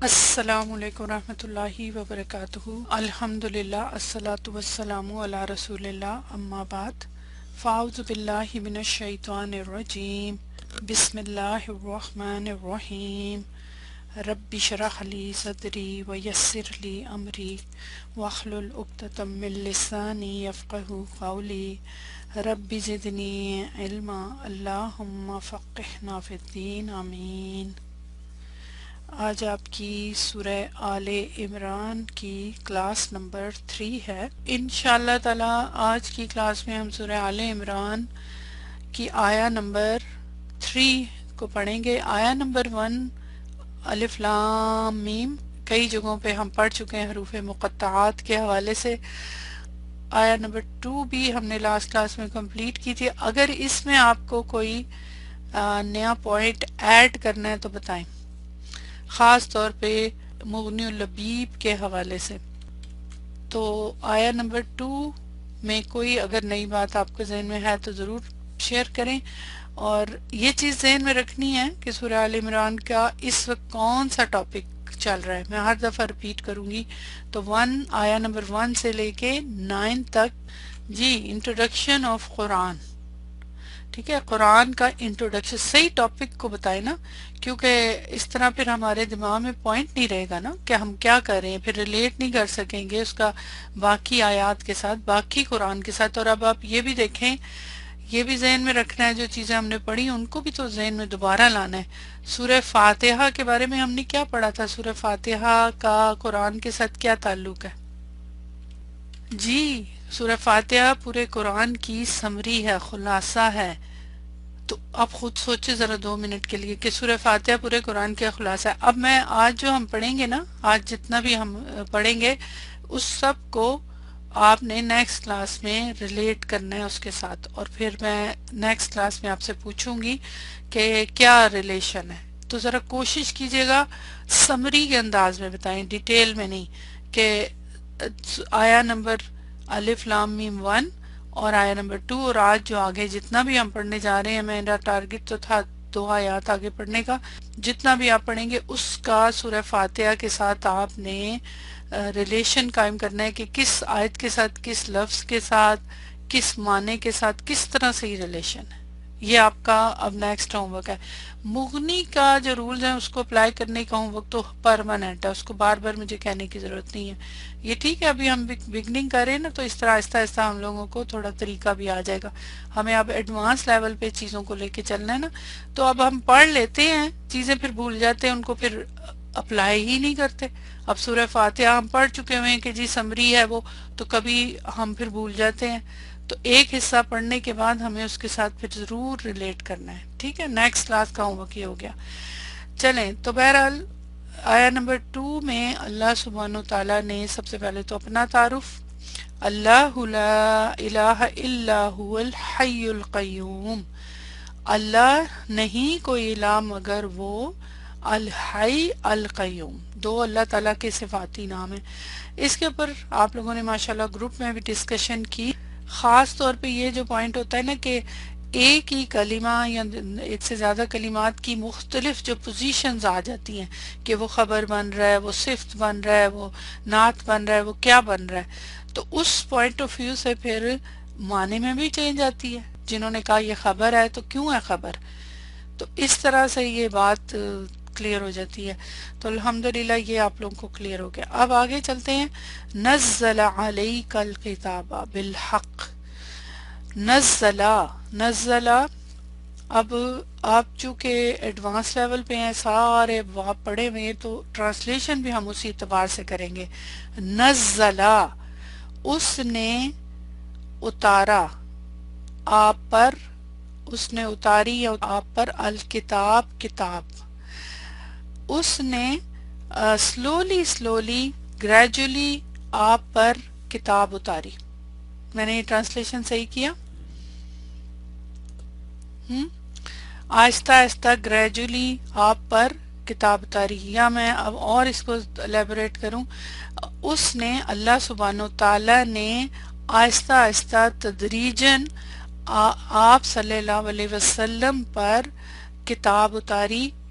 السلام علیکم ورحمۃ اللہ وبرکاتہ۔ الحمدللہ الصلاۃ والسلام علی رسول اللہ، اما بعد، فاعوذ باللہ من الشیطان الرجیم، بسم اللہ الرحمن الرحیم۔ رب اشرح لی صدری ویسر لی امری واحلل عقدۃ من لسانی یفقہوا قولی۔ رب زدنی علما، اللہم فقہنا فی الدین، آمین۔ آج آپ کی سورہ آل عمران کی کلاس نمبر 3 ہے۔ انشاءاللہ تعالی آج کی کلاس میں ہم سورہ آل عمران کی آیا نمبر 3 کو پڑھیں گے۔ آیا نمبر 1 الف لام میم کئی جگہوں پہ ہم پڑھ چکے ہیں حروف مقطعات کے حوالے سے۔ آیا نمبر 2 بھی ہم نے لاسٹ کلاس میں کمپلیٹ کی تھی۔ اگر اس میں آپ کو کوئی نیا پوائنٹ ایڈ کرنا ہے تو بتائیں، خاص طور پہ مغنی اللبیب کے حوالے سے۔ تو آیا نمبر 2 میں کوئی اگر نئی بات آپ کے ذہن میں ہے تو ضرور شیئر کریں، اور یہ چیز ذہن میں رکھنی ہے کہ سورہ آل عمران کا اس وقت کون سا ٹاپک چل رہا ہے۔ میں ہر دفعہ ریپیٹ کروں گی، تو آیا نمبر 1 سے لے کے 9 تک جی انٹروڈکشن آف قرآن، ٹھیک ہے، قرآن کا انٹروڈکشن۔ صحیح ٹاپک کو بتائے نا، کیونکہ اس طرح پھر ہمارے دماغ میں پوائنٹ نہیں رہے گا نا کہ ہم کیا کر رہے ہیں، پھر ریلیٹ نہیں کر سکیں گے اس کا باقی آیات کے ساتھ، باقی قرآن کے ساتھ۔ اور اب آپ یہ بھی دیکھیں، یہ بھی ذہن میں رکھنا ہے، جو چیزیں ہم نے پڑھی ان کو بھی تو ذہن میں دوبارہ لانا ہے۔ سورہ فاتحہ کے بارے میں ہم نے کیا پڑھا تھا؟ سورہ فاتحہ کا قرآن کے ساتھ کیا تعلق ہے؟ جی، سورہ فاتحہ پورے قرآن کی سمری ہے، خلاصہ ہے۔ تو آپ خود سوچے ذرا 2 منٹ کے لیے کہ سورہ فاتحہ پورے قرآن کا خلاصہ ہے۔ اب میں آج جو ہم پڑھیں گے نا، آج جتنا بھی ہم پڑھیں گے اس سب کو آپ نے نیکسٹ کلاس میں ریلیٹ کرنا ہے اس کے ساتھ، اور پھر میں نیکسٹ کلاس میں آپ سے پوچھوں گی کہ کیا ریلیشن ہے۔ تو ذرا کوشش کیجیے گا سمری کے انداز میں بتائیں، ڈیٹیل میں نہیں، کہ آیا نمبر الف لام میم 1 اور آیا نمبر 2 اور آج جو آگے جتنا بھی ہم پڑھنے جا رہے ہیں، میرا ٹارگٹ تو تھا 2 آیات آگے پڑھنے کا، جتنا بھی آپ پڑھیں گے اس کا سورہ فاتحہ کے ساتھ آپ نے ریلیشن قائم کرنا ہے کہ کس آیت کے ساتھ، کس لفظ کے ساتھ، کس معنی کے ساتھ، کس طرح سے یہ ریلیشن ہے۔ یہ آپ کا اب نیکسٹ ہوم ورک ہے۔ مغنی کا جو رولز ہیں اس کو اپلائی کرنے کا ہوم ورک تو پرماننٹ ہے، اس کو بار بار مجھے کہنے کی ضرورت نہیں ہے۔ یہ ٹھیک ہے، ابھی ہم بگننگ کر رہے ہیں نا، تو اس طرح آہستہ آہستہ ہم لوگوں کو تھوڑا طریقہ بھی آ جائے گا۔ ہمیں اب ایڈوانس لیول پہ چیزوں کو لے کے چلنا ہے نا، تو اب ہم پڑھ لیتے ہیں چیزیں، پھر بھول جاتے ہیں ان کو، پھر اپلائی ہی نہیں کرتے۔ اب سورہ فاتحہ ہم پڑھ چکے ہوئے ہیں کہ جی سمری ہے وہ، تو کبھی ہم پھر بھول جاتے ہیں۔ تو ایک حصہ پڑھنے کے بعد ہمیں اس کے ساتھ پھر ضرور ریلیٹ کرنا ہے، ٹھیک ہے۔ نیکسٹ کلاس کا ہوم ورک یہ ہو گیا۔ چلیں، تو بہرحال آیا نمبر 2 میں اللہ سبحانہ وتعالیٰ نے سب سے پہلے تو اپنا تعارف، اللہ لا الہ الا هو الحی القیوم، اللہ نہیں کوئی الہ مگر وہ الحی القیوم، 2 اللہ تعالیٰ کے صفاتی نام ہیں۔ اس کے اوپر آپ لوگوں نے ماشاءاللہ گروپ میں بھی ڈسکشن کی۔ خاص طور پہ یہ جو پوائنٹ ہوتا ہے نا کہ ایک ہی کلمہ یا ایک سے زیادہ کلمات کی مختلف جو پوزیشنز آ جاتی ہیں، کہ وہ خبر بن رہا ہے، وہ صفت بن رہا ہے، وہ نعت بن رہا ہے، وہ کیا بن رہا ہے، تو اس پوائنٹ آف ویو سے پھر معنی میں بھی چینج آتی ہے۔ جنہوں نے کہا یہ خبر ہے تو کیوں ہے خبر، تو اس طرح سے یہ بات کلیئر ہو جاتی ہے۔ تو الحمدللہ یہ آپ لوگوں کو کلیئر ہو گیا۔ اب آگے چلتے ہیں۔ نزل علیک الکتاب بالحق، نزلہ، اب آپ چونکہ ایڈوانس لیول پہ ہیں، سارے آپ پڑھے ہوئے ہیں، تو ٹرانسلیشن بھی ہم اسی اعتبار سے کریں گے۔ نزلہ، اس نے اتارا آپ پر، اس نے اتاری یا آپ پر الکتاب، کتاب، اس نے سلولی گریجولی آپ پر کتاب اتاری۔ میں نے یہ ٹرانسلیشن صحیح کیا؟ آہستہ آہستہ گریجولی آپ پر کتاب اتاری، یا میں اب اور اس کو الیبوریٹ کروں، اس نے اللہ سبحانہ تعالیٰ نے آہستہ آہستہ تدریجاً آپ صلی اللہ علیہ وسلم پر کتاب اتاری،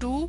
2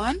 1,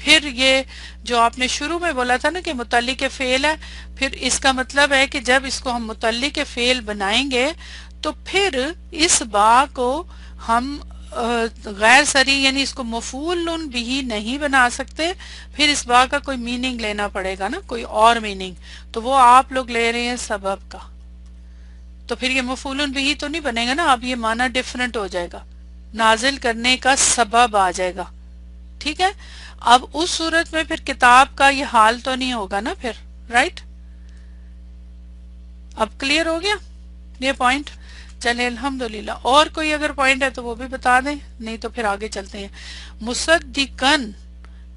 پھر یہ جو آپ نے شروع میں بولا تھا نا کہ متعلق فعل ہے، پھر اس کا مطلب ہے کہ جب اس کو ہم متعلق فعل بنائیں گے تو پھر اس با کو ہم غیر سری یعنی اس کو مفعول بھی نہیں بنا سکتے، پھر اس با کا کوئی میننگ لینا پڑے گا نا، کوئی اور میننگ، تو وہ آپ لوگ لے رہے ہیں سبب کا، تو پھر یہ مفعول بھی تو نہیں بنے گا نا، اب یہ معنی ڈیفرنٹ ہو جائے گا، نازل کرنے کا سبب آ جائے گا، ٹھیک ہے۔ اب اس صورت میں پھر کتاب کا یہ حال تو نہیں ہوگا نا پھر، رائٹ؟ اب کلیئر ہو گیا یہ پوائنٹ؟ چلے الحمدللہ، اور کوئی اگر پوائنٹ ہے تو وہ بھی بتا دیں، نہیں تو پھر آگے چلتے ہیں۔ مصدقن،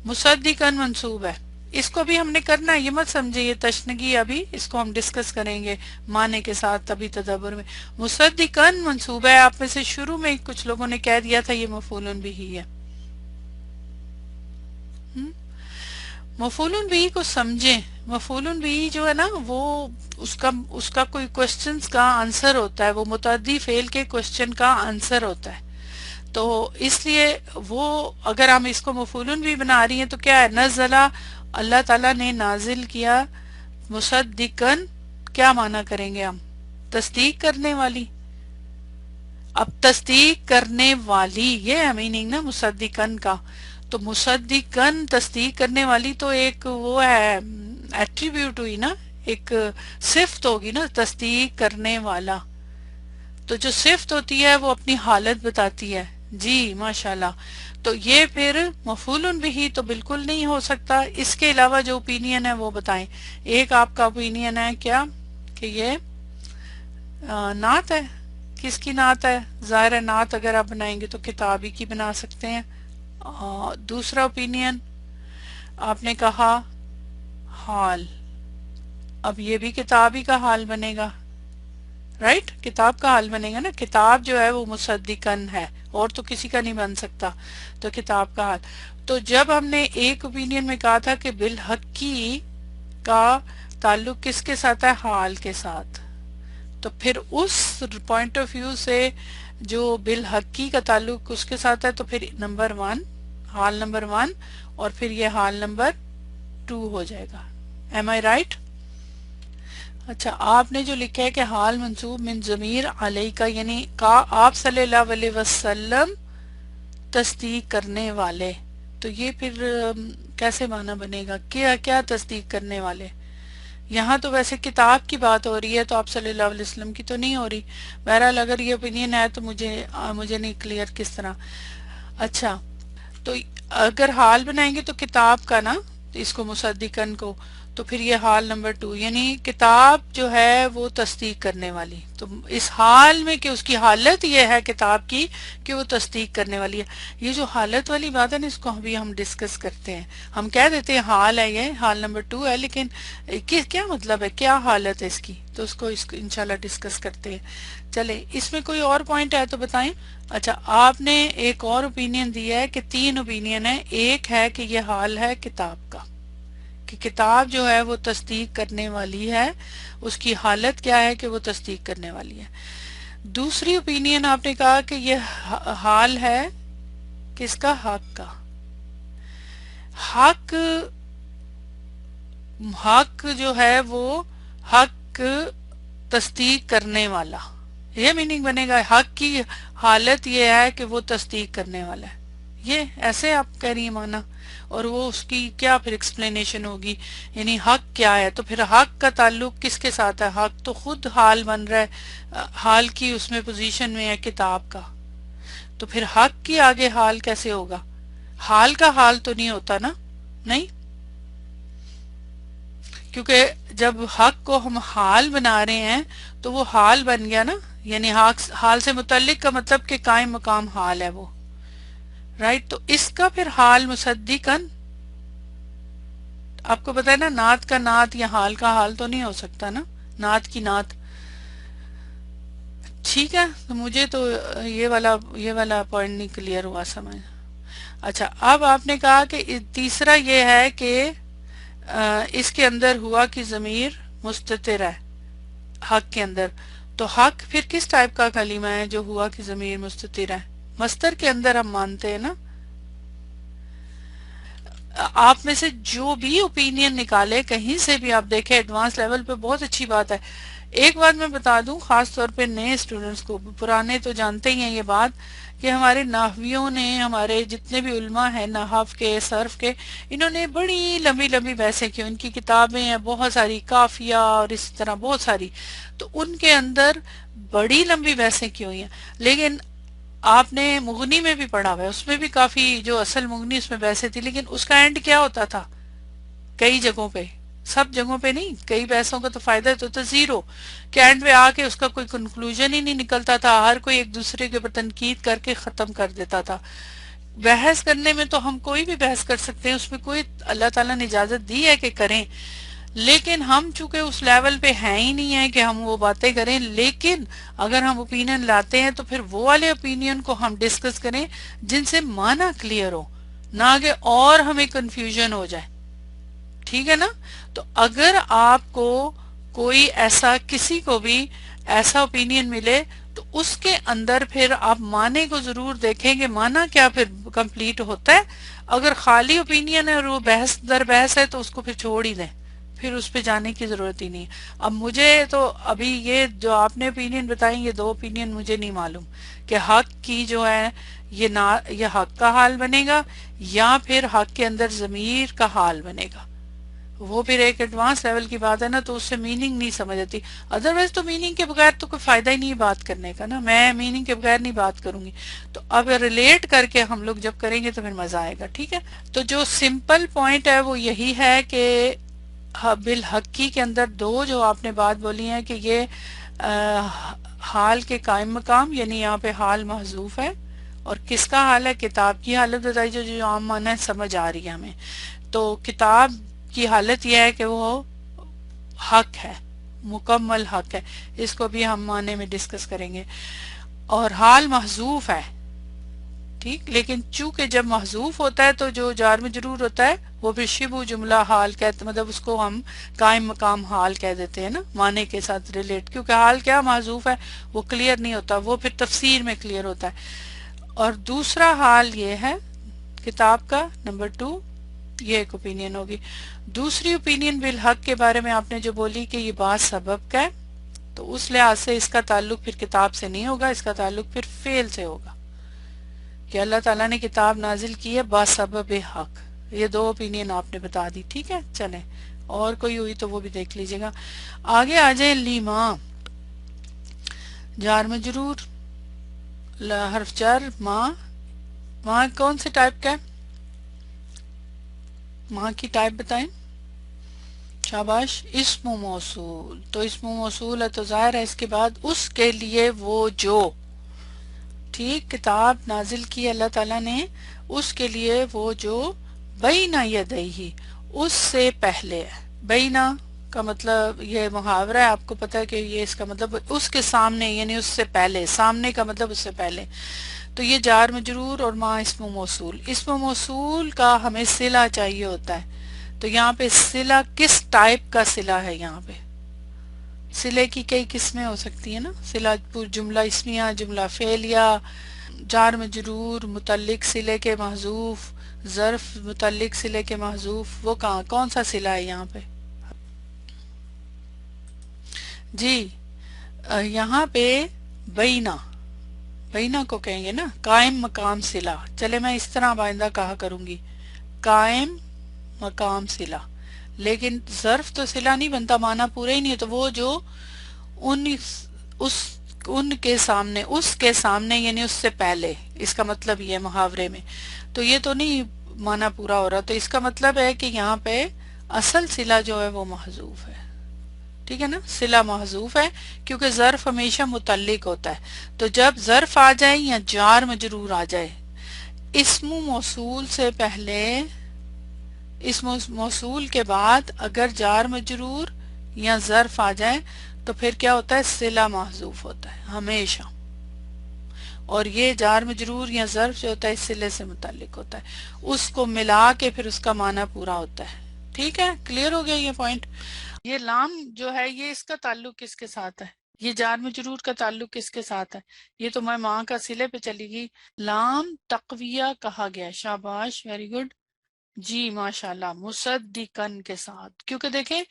مصدقن منصوب ہے، اس کو بھی ہم نے کرنا ہے، یہ مت سمجھے یہ تشنگی، ابھی اس کو ہم ڈسکس کریں گے معنی کے ساتھ تبھی تدبر میں۔ مصدقن منصوب ہے، آپ میں سے شروع میں کچھ لوگوں نے کہہ دیا تھا یہ مفعول بھی ہے۔ مفعول بھی کو سمجھیں، مفعول بھی جو ہے نا وہ اس کا کوئی کوشچنز کا آنسر ہوتا ہے، وہ متعدی فعل کے کوشچن کا آنسر ہوتا ہے، تو اس لیے وہ اگر ہم اس کو مفعول بھی بنا رہی ہیں تو کیا ہے، نزلہ اللہ تعالیٰ نے نازل کیا، مصدقن کیا معنی کریں گے ہم؟ تصدیق کرنے والی، اب تصدیق کرنے والی یہ ہے میننگ نا مصدقن کا، تو مصدقن تصدیق کرنے والی تو ایک وہ ہے ایٹریبیوٹ ہوئی نا، ایک صفت ہوگی نا تصدیق کرنے والا، تو جو صفت ہوتی ہے وہ اپنی حالت بتاتی ہے، جی ماشاءاللہ، تو یہ پھر مفعول بھی تو بالکل نہیں ہو سکتا، اس کے علاوہ جو اوپینین ہے وہ بتائیں۔ ایک آپ کا اوپینین ہے کیا کہ یہ نعت ہے، کس کی نعت ہے؟ ظاہر ہے نعت اگر آپ بنائیں گے تو کتابی کی بنا سکتے ہیں۔ دوسرا اوپینین آپ نے کہا حال، اب یہ بھی کتابی کا حال بنے گا، رائٹ؟ کتاب کا حال بنے گا نا، کتاب جو ہے وہ مصدقن ہے اور تو کسی کا نہیں بن سکتا، تو کتاب کا حال۔ تو جب ہم نے ایک اوپینین میں کہا تھا کہ بالحقی کا تعلق کس کے ساتھ ہے؟ حال کے ساتھ، تو پھر اس پوائنٹ آف ویو سے جو بالحقی کا تعلق اس کے ساتھ ہے تو پھر نمبر 1 حال نمبر 1 اور پھر یہ حال نمبر 2 ہو جائے گا، ایم آئی رائٹ؟ اچھا آپ نے جو لکھا ہے کہ حال منصوب من ضمیر علیہ کا، یعنی کا آپ صلی اللہ علیہ وسلم تصدیق کرنے والے، تو یہ پھر کیسے معنی بنے گا؟ کیا کیا تصدیق کرنے والے؟ یہاں تو ویسے کتاب کی بات ہو رہی ہے تو آپ صلی اللہ علیہ وسلم کی تو نہیں ہو رہی، بہرحال اگر یہ اوپینین ہے تو مجھے نہیں کلیئر کس طرح۔ اچھا تو اگر حال بنائیں گے تو کتاب کا نا، اس کو مصدقن کو، تو پھر یہ حال نمبر 2 یعنی کتاب جو ہے وہ تصدیق کرنے والی، تو اس حال میں کہ اس کی حالت یہ ہے کتاب کی کہ وہ تصدیق کرنے والی ہے۔ یہ جو حالت والی بات ہے نا اس کو ابھی ہم ڈسکس کرتے ہیں، ہم کہہ دیتے ہیں حال ہے، یہ حال نمبر 2 ہے، لیکن کیا مطلب ہے، کیا حالت ہے اس کی، تو اس کو انشاءاللہ ڈسکس کرتے ہیں۔ چلے اس میں کوئی اور پوائنٹ ہے تو بتائیں۔ اچھا آپ نے ایک اور اوپینین دیا ہے کہ 3 اوپینین ہے، ایک ہے کہ یہ حال ہے کتاب کا، کہ کتاب جو ہے وہ تصدیق کرنے والی ہے، اس کی حالت کیا ہے کہ وہ تصدیق کرنے والی ہے۔ دوسری اوپینین آپ نے کہا کہ یہ حال ہے کس کا؟ حق کا۔ حق جو ہے وہ حق تصدیق کرنے والا، یہ میننگ بنے گا، حق کی حالت یہ ہے کہ وہ تصدیق کرنے والا ہے، یہ ایسے آپ کہہ رہی ہیں مانا، اور وہ اس کی کیا پھر ایکسپلینیشن ہوگی، یعنی حق کیا ہے، تو پھر حق کا تعلق کس کے ساتھ ہے؟ حق تو خود حال بن رہا ہے، حال کی اس میں پوزیشن میں ہے کتاب کا، تو پھر حق کی آگے حال کیسے ہوگا؟ حال کا حال تو نہیں ہوتا نا، نہیں، کیونکہ جب حق کو ہم حال بنا رہے ہیں تو وہ حال بن گیا نا، یعنی حال سے متعلق کا مطلب کہ قائم مقام حال ہے وہ، رائٹ؟ تو اس کا پھر حال مصدقن، آپ کو پتا ہے نا نعت کا نعت یا حال کا حال تو نہیں ہو سکتا نا، نعت کی نعت، ٹھیک ہے؟ تو مجھے تو یہ والا پوائنٹ نہیں کلیئر ہوا سمجھ۔ اچھا اب آپ نے کہا کہ تیسرا یہ ہے کہ اس کے اندر ہوا کی ضمیر مستتر ہے حق کے اندر، تو حق پھر کس ٹائپ کا کلمہ ہے جو ہوا کی ضمیر مستتر ہے؟ مصدر کے اندر ہم مانتے ہیں نا، آپ میں سے جو بھی اوپینین نکالے کہیں سے بھی آپ دیکھیں ایڈوانس لیول پہ بہت اچھی بات ہے. ایک بات میں بتا دوں خاص طور پہ نئے اسٹوڈنٹس کو، پرانے تو جانتے ہی ہیں یہ بات کہ ہمارے نحویوں نے، ہمارے جتنے بھی علماء ہیں نحو کے صرف کے، انہوں نے بڑی لمبی لمبی بحثیں کی، ان کی کتابیں ہیں بہت ساری، کافیہ اور اس طرح بہت ساری، تو ان کے اندر بڑی لمبی بحثیں کی ہوئی ہیں. لیکن آپ نے مغنی میں بھی پڑھا ہوا ہے، اس میں بھی کافی جو اصل مغنی اس میں بحثیں تھی، لیکن اس کا اینڈ کیا ہوتا تھا؟ کئی جگہوں پہ، سب جگہوں پہ نہیں، کئی بحثوں کا تو فائدہ تو تھا زیرو، کہ اینڈ پہ آ کے اس کا کوئی کنکلوژن ہی نہیں نکلتا تھا، ہر کوئی ایک دوسرے کے اوپر تنقید کر کے ختم کر دیتا تھا. بحث کرنے میں تو ہم کوئی بھی بحث کر سکتے ہیں، اس میں کوئی اللہ تعالیٰ نے اجازت دی ہے کہ کریں، لیکن ہم چونکہ اس لیول پہ ہیں ہی نہیں ہیں کہ ہم وہ باتیں کریں. لیکن اگر ہم اوپینین لاتے ہیں تو پھر وہ والے اوپینین کو ہم ڈسکس کریں جن سے معنی کلیئر ہو، نہ کہ اور ہمیں کنفیوژن ہو جائے. ٹھیک ہے نا؟ تو اگر آپ کو کوئی ایسا، کسی کو بھی ایسا اوپینین ملے تو اس کے اندر پھر آپ معنی کو ضرور دیکھیں کہ معنی کیا پھر کمپلیٹ ہوتا ہے. اگر خالی اوپینین ہے اور وہ بحث در بحث ہے تو اس کو پھر چھوڑ ہی دیں، پھر اس پہ جانے کی ضرورت ہی نہیں. اب مجھے تو ابھی یہ جو آپ نے اوپینین بتائیں، یہ دو اوپینین مجھے نہیں معلوم کہ حق کی جو ہے یہ حق کا حال بنے گا یا پھر حق کے اندر ضمیر کا حال بنے گا. وہ پھر ایک ایڈوانس لیول کی بات ہے نا، تو اس سے میننگ نہیں سمجھ آتی. ادروائز تو میننگ کے بغیر تو کوئی فائدہ ہی نہیں بات کرنے کا نا، میں میننگ کے بغیر نہیں بات کروں گی. تو اب ریلیٹ کر کے ہم لوگ جب کریں گے تو پھر مزہ آئے گا. ٹھیک ہے، تو جو سمپل پوائنٹ ہے وہ یہی ہے کہ بالحقی کے اندر دو جو آپ نے بات بولی ہے کہ یہ حال کے قائم مقام، یعنی یہاں پہ حال محذوف ہے، اور کس کا حال ہے؟ کتاب کی حالت بتائی جو عام معنی ہے سمجھ آ رہی ہے ہمیں. تو کتاب کی حالت یہ ہے کہ وہ حق ہے، مکمل حق ہے، اس کو بھی ہم معنی میں ڈسکس کریں گے. اور حال محذوف ہے، ٹھیک، لیکن چونکہ جب محذوف ہوتا ہے تو جو جار مجرور ہوتا ہے وہ بھی شبہ جملہ حال کہتے، مطلب اس کو ہم قائم مقام حال کہہ دیتے ہیں نا، معنی کے ساتھ ریلیٹ، کیونکہ حال کیا محذوف ہے، وہ کلیئر نہیں ہوتا، وہ پھر تفسیر میں کلیئر ہوتا ہے. اور دوسرا حال یہ ہے کتاب کا، نمبر 2، یہ ایک اوپینین ہوگی. دوسری اوپینین بالحق کے بارے میں آپ نے جو بولی کہ یہ بات سبب کا ہے، تو اس لحاظ سے اس کا تعلق پھر کتاب سے نہیں ہوگا، اس کا تعلق پھر فعل سے ہوگا کہ اللہ تعالیٰ نے کتاب نازل کی ہے باسبب حق. یہ دو اوپینین آپ نے بتا دی. ٹھیک ہے، چلیں اور کوئی ہوئی تو وہ بھی دیکھ لیجئے گا. آگے آ جائیں لیما، جار مجرور، حرف جر، ماں. ماں کون سے ٹائپ کا ہے؟ ماں کی ٹائپ بتائیں. شاباش، اسم موصول. تو اسم موصول ہے تو ظاہر ہے اس کے بعد اس کے لیے وہ جو، ٹھیک، کتاب نازل کی اللہ تعالیٰ نے اس کے لیے وہ جو بین یدیہ، اس سے پہلے ہے. بینا کا مطلب یہ محاورہ ہے، آپ کو پتہ ہے کہ یہ اس کا مطلب اس کے سامنے، یعنی اس سے پہلے، سامنے کا مطلب اس سے پہلے. تو یہ جار مجرور اور ماں اسم موصول. اسم موصول کا ہمیں صلہ چاہیے ہوتا ہے، تو یہاں پہ صلہ کس ٹائپ کا صلہ ہے؟ یہاں پہ صلے کی کئی قسمیں ہو سکتی ہیں نا، صلہ جملہ اسمیہ، جملہ فعلیہ، جار مجرور، متعلق صلے کے محذوف، ظرف متعلق صلے کے محذوف. وہ کہاں، کون سا صلہ ہے یہاں پہ؟ جی یہاں پہ بینا، بینا کو کہیں گے نا قائم مقام صلہ. چلے میں اس طرح آئندہ کہا کروں گی، قائم مقام صلہ. لیکن ظرف تو صلہ نہیں بنتا، معنی پورا ہی نہیں ہے. تو وہ جو ان اس ان کے سامنے، اس کے سامنے یعنی اس سے پہلے، اس کا مطلب یہ محاورے میں. تو یہ تو نہیں معنی پورا ہو رہا، تو اس کا مطلب ہے کہ یہاں پہ اصل صلہ جو ہے وہ محذوف ہے. ٹھیک ہے نا، صلہ محذوف ہے کیونکہ ظرف ہمیشہ متعلق ہوتا ہے. تو جب ظرف آ جائے یا جار مجرور آ جائے اسم موصول سے پہلے، اسم موصول کے بعد اگر جار مجرور یا ظرف آ جائے تو پھر کیا ہوتا ہے؟ صلہ محذوف ہوتا ہے ہمیشہ. اور یہ جار مجرور یا ظرف جو ہوتا ہے اس صلے سے متعلق ہوتا ہے، اس کو ملا کے پھر اس کا معنی پورا ہوتا ہے. ٹھیک ہے، کلیئر ہو گیا یہ پوائنٹ. یہ لام جو ہے یہ اس کا تعلق کس کے ساتھ ہے؟ یہ جار مجرور کا تعلق کس کے ساتھ ہے؟ یہ تو میں ماں کا صلے پہ چلی گئی. لام تقویہ کہا گیا. شاباش، ویری گڈ. جی ماشاءاللہ، مصدقن کے ساتھ، کیونکہ دیکھیں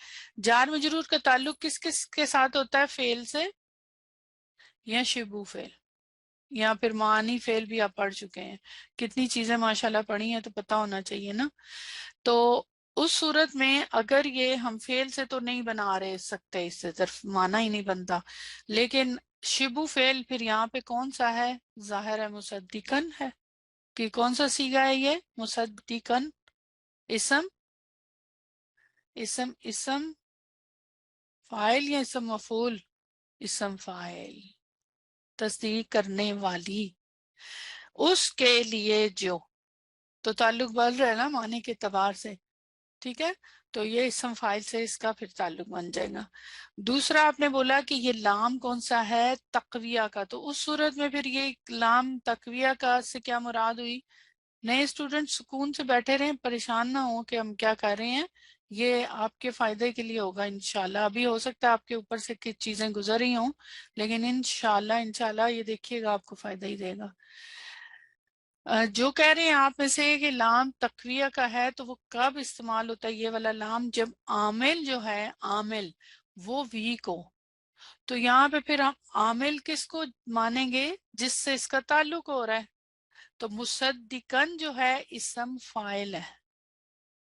جار مجرور کا تعلق کس کس کے ساتھ ہوتا ہے؟ فعل سے یا شبو فعل یا پھر معنی فعل بھی آپ پڑھ چکے ہیں، کتنی چیزیں ماشاءاللہ پڑھی ہیں تو پتہ ہونا چاہیے نا. تو اس صورت میں اگر یہ ہم فعل سے تو نہیں بنا رہے سکتے، اس سے صرف معنی ہی نہیں بنتا، لیکن شبو فعل پھر یہاں پہ کون سا ہے؟ ظاہر ہے مصدقن ہے. کہ کون سا سیگا ہے یہ؟ مصدقن. اسم اسم فاعل یا اسم مفعول؟ اسم فاعل، تصدیق کرنے والی. اس کے لیے جو، تو تعلق بن رہا ہے نا معنی کے اعتبار سے، ٹھیک ہے؟ تو یہ اسم فاعل سے اس کا پھر تعلق بن جائے گا. دوسرا آپ نے بولا کہ یہ لام کون سا ہے؟ تقویہ کا. تو اس صورت میں پھر یہ لام تقویہ کا سے کیا مراد ہوئی؟ نئے اسٹوڈنٹ سکون سے بیٹھے رہیں، پریشان نہ ہوں کہ ہم کیا کر رہے ہیں، یہ آپ کے فائدے کے لیے ہوگا انشاءاللہ. ابھی ہو سکتا ہے آپ کے اوپر سے کچھ چیزیں گزر رہی ہوں، لیکن انشاءاللہ یہ دیکھیے گا آپ کو فائدہ ہی دے گا. جو کہہ رہے ہیں آپ میں سے کہ لام تقویہ کا ہے، تو وہ کب استعمال ہوتا ہے یہ والا لام؟ جب عامل جو ہے، عامل وہ ویک ہو. تو یہاں پہ پھر ہم عامل کس کو مانیں گے؟ جس سے اس کا تعلق ہو رہا ہے. تو مصدقن جو ہے اسم فاعل ہے،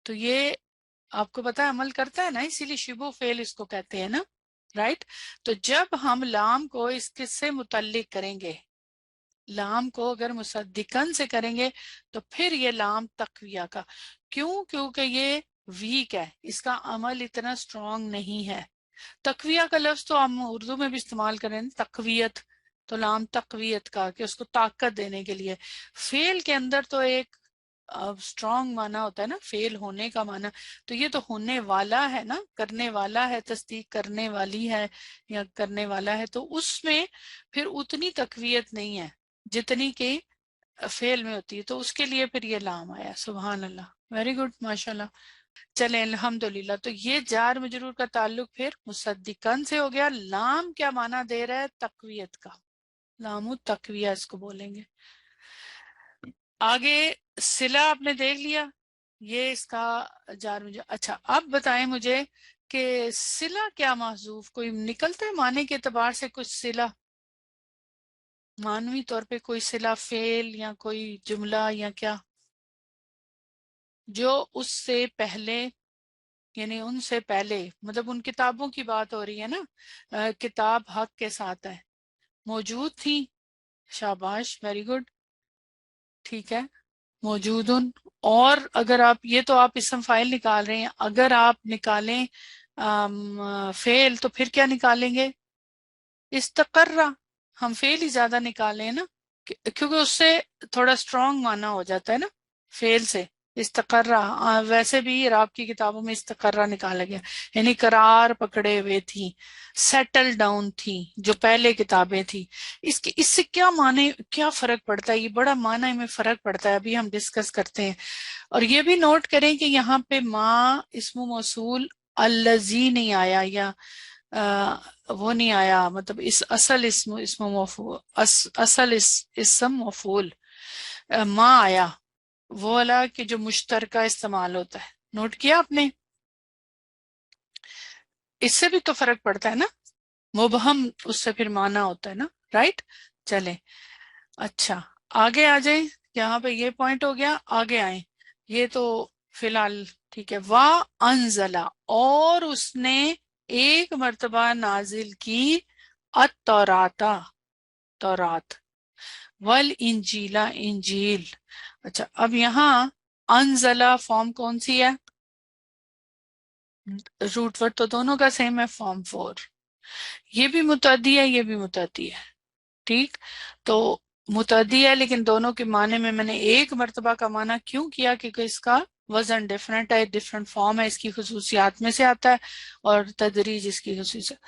تو یہ آپ کو پتا ہے عمل کرتا ہے نا، اسی لیے شبہ فعل اس کو کہتے ہیں نا، رائٹ؟ تو جب ہم لام کو اس کس سے متعلق کریں گے، لام کو اگر مصدقن سے کریں گے تو پھر یہ لام تقویہ کا. کیوں؟ کیونکہ یہ ویک ہے، اس کا عمل اتنا سٹرونگ نہیں ہے. تقویہ کا لفظ تو ہم اردو میں بھی استعمال کریں، تقویت، تو لام تقویت کا کہ اس کو طاقت دینے کے لیے. فعل کے اندر تو ایک سٹرونگ معنی ہوتا ہے نا، فعل ہونے کا معنی، تو یہ تو ہونے والا ہے نا، کرنے والا ہے، تصدیق کرنے والی ہے یا کرنے والا ہے، تو اس میں پھر اتنی تقویت نہیں ہے جتنی کہ فعل میں ہوتی ہے. تو اس کے لیے پھر یہ لام آیا. سبحان اللہ، ویری گڈ، ماشاءاللہ. چلیں الحمدللہ. تو یہ جار مجرور کا تعلق پھر مصدقن سے ہو گیا. لام کیا معنی دے رہا ہے؟ تقویت کا، لام تقویہ اس کو بولیں گے. آگے صلہ آپ نے دیکھ لیا، یہ اس کا جار مجرور. اچھا اب بتائیں مجھے کہ صلہ کیا محذوف کوئی نکلتا ہے معنی کے اعتبار سے؟ کچھ صلہ معنوی طور پہ کوئی صلہ فعل یا کوئی جملہ یا کیا، جو اس سے پہلے، یعنی ان سے پہلے، مطلب ان کتابوں کی بات ہو رہی ہے نا، کتاب حق کے ساتھ ہے، موجود تھی. شاباش، ویری گڈ، ٹھیک ہے، موجود. اور اگر آپ یہ تو آپ اسم فاعل نکال رہے ہیں، اگر آپ نکالیں فعل تو پھر کیا نکالیں گے؟ استقرہ. ہم فعل ہی زیادہ نکالے ہیں نا، کیونکہ اس سے تھوڑا سٹرونگ معنی ہو جاتا ہے نا فعل سے. استقرہ ویسے بھی عرب کی کتابوں میں استقرہ نکالا گیا، یعنی قرار پکڑے ہوئے تھی، سیٹل ڈاؤن تھی جو پہلے کتابیں تھی. اس سے کیا معنی، کیا فرق پڑتا ہے؟ یہ بڑا معنی میں فرق پڑتا ہے، ابھی ہم ڈسکس کرتے ہیں. اور یہ بھی نوٹ کریں کہ یہاں پہ ما اسم موصول الذی نہیں آیا، یا وہ نہیں آیا، مطلب اس اصل اسم مفعول، اصل اسم مفعول ما آیا، وہ والا کہ جو مشترکہ استعمال ہوتا ہے. نوٹ کیا آپ نے؟ اس سے بھی تو فرق پڑتا ہے نا، مبہم اس سے پھر معنی ہوتا ہے نا، رائٹ؟ چلیں اچھا آگے آ جائیں. یہاں پہ یہ پوائنٹ ہو گیا، آگے آئیں. یہ تو فی الحال ٹھیک ہے. وَأَنزَلَ، اور اس نے ایک مرتبہ نازل کی، التوراۃ، تورات، والانجیل، انجیل. اچھا اب یہاں انزلہ فارم کون سی ہے؟ روٹ ورڈ تو دونوں کا سیم ہے، فارم 4. یہ بھی متعدی ہے، یہ بھی متعدی ہے، ٹھیک؟ تو متعدی ہے لیکن دونوں کے معنی میں نے ایک مرتبہ کا معنی کیوں کیا؟ کیونکہ اس کا وزن ڈیفرنٹ ہے، ڈیفرنٹ فارم ہے، اس کی خصوصیات میں سے آتا ہے، اور تدریج اس کی خصوصیات.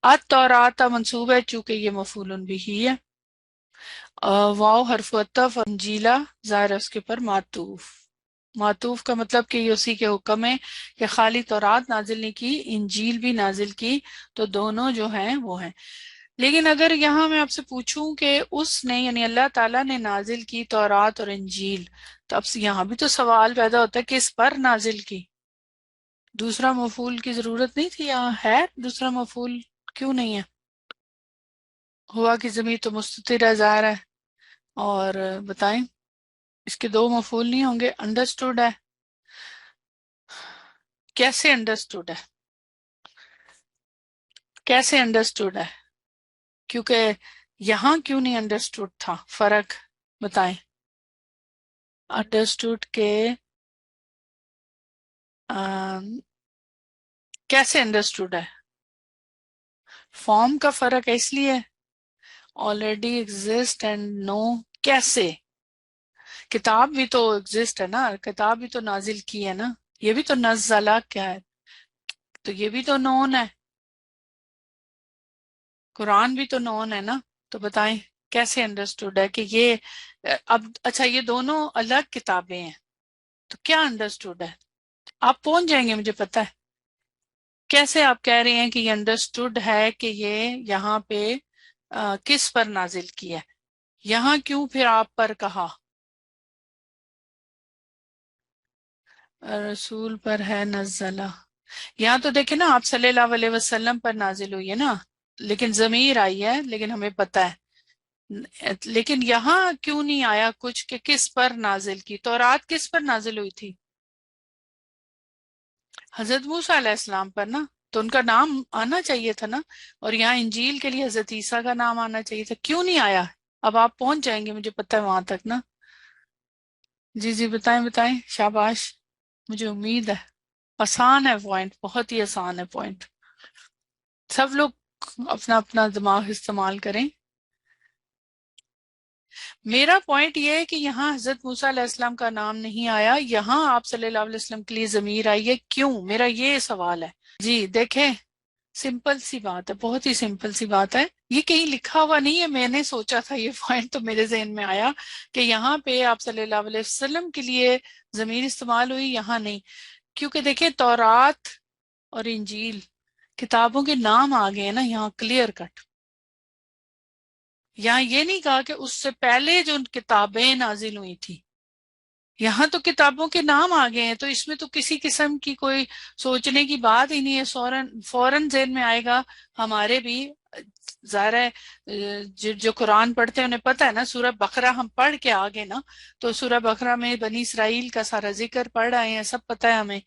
التوراۃ منصوب ہے چونکہ یہ مفعول بھی ہی ہے. واو حرف عطف، انجیلا ظاہر ہے اس کے پر معطوف. معطوف کا مطلب کہ یہ اسی کے حکم ہے کہ خالی تورات نازل نہیں کی، انجیل بھی نازل کی، تو دونوں جو ہیں وہ ہیں. لیکن اگر یہاں میں آپ سے پوچھوں کہ اس نے یعنی اللہ تعالیٰ نے نازل کی تورات اور انجیل، تو اب یہاں بھی تو سوال پیدا ہوتا ہے کہ اس پر نازل کی، دوسرا مفعول کی ضرورت نہیں تھی، یہاں ہے دوسرا مفعول کیوں نہیں ہے؟ ہوا کی ضمیر تو مستتر ظاہر ہے، اور بتائیں اس کے دو مفعول نہیں ہوں گے؟ انڈرسٹوڈ ہے، کیسے انڈرسٹوڈ ہے؟ کیسے انڈرسٹوڈ ہے؟ کیونکہ یہاں کیوں نہیں انڈرسٹوڈ تھا؟ فرق بتائیں۔ انڈرسٹوڈ کے کیسے انڈرسٹوڈ ہے؟ فارم کا فرق ہے، اس لیے آلریڈی ایگزسٹ اینڈ نو کیسے؟ کتاب بھی تو ایگزسٹ ہے نا، کتاب بھی تو نازل کی ہے نا، یہ بھی تو نزلہ کیا ہے، تو یہ بھی تو نون ہے، قرآن بھی تو نون ہے نا، تو بتائیں کیسے انڈرسٹوڈ ہے کہ یہ اب اچھا یہ دونوں الگ کتابیں ہیں، تو کیا انڈرسٹوڈ ہے؟ آپ پہنچ جائیں گے مجھے پتا ہے، کیسے آپ کہہ رہے ہیں کہ یہ انڈرسٹوڈ ہے کہ یہ یہاں پہ کس پر نازل کیا ہے، یہاں کیوں پھر آپ پر کہا؟ رسول پر ہے نزلہ، یہاں تو دیکھیں نا آپ صلی اللہ علیہ وسلم پر نازل ہوئی ہے نا، لیکن ضمیر آئی ہے، لیکن ہمیں پتا ہے، لیکن یہاں کیوں نہیں آیا کچھ کہ کس پر نازل کی؟ تورات کس پر نازل ہوئی تھی؟ حضرت موسیٰ علیہ السلام پر نا، تو ان کا نام آنا چاہیے تھا نا، اور یہاں انجیل کے لیے حضرت عیسیٰ کا نام آنا چاہیے تھا، کیوں نہیں آیا؟ اب آپ پہنچ جائیں گے مجھے پتا ہے وہاں تک نا، جی جی بتائیں بتائیں، شاباش، مجھے امید ہے، آسان ہے پوائنٹ، بہت ہی آسان ہے پوائنٹ، سب لوگ اپنا اپنا دماغ استعمال کریں۔ میرا پوائنٹ یہ ہے کہ یہاں حضرت موسیٰ علیہ السلام کا نام نہیں آیا، یہاں آپ صلی اللہ علیہ وسلم کے لیے ضمیر آئی ہے، کیوں؟ میرا یہ سوال ہے جی۔ دیکھیں سمپل سی بات ہے، بہت ہی سمپل سی بات ہے، یہ کہیں لکھا ہوا نہیں ہے، میں نے سوچا تھا یہ پوائنٹ تو میرے ذہن میں آیا کہ یہاں پہ آپ صلی اللہ علیہ وسلم کے لیے ضمیر استعمال ہوئی، یہاں نہیں، کیونکہ دیکھیں تورات اور انجیل کتابوں کے نام آ گئے ہیں نا یہاں کلیئر کٹ، یہاں یہ نہیں کہا کہ اس سے پہلے جو کتابیں نازل ہوئی تھی، یہاں تو کتابوں کے نام آ گئے ہیں، تو اس میں تو کسی قسم کی کوئی سوچنے کی بات ہی نہیں ہے، فوراً ذہن میں آئے گا ہمارے بھی، ظاہر ہے جو قرآن پڑھتے ہیں انہیں پتہ ہے نا، سورہ بقرہ ہم پڑھ کے آگے نا، تو سورہ بقرہ میں بنی اسرائیل کا سارا ذکر پڑھ رہے ہیں، سب پتہ ہے ہمیں،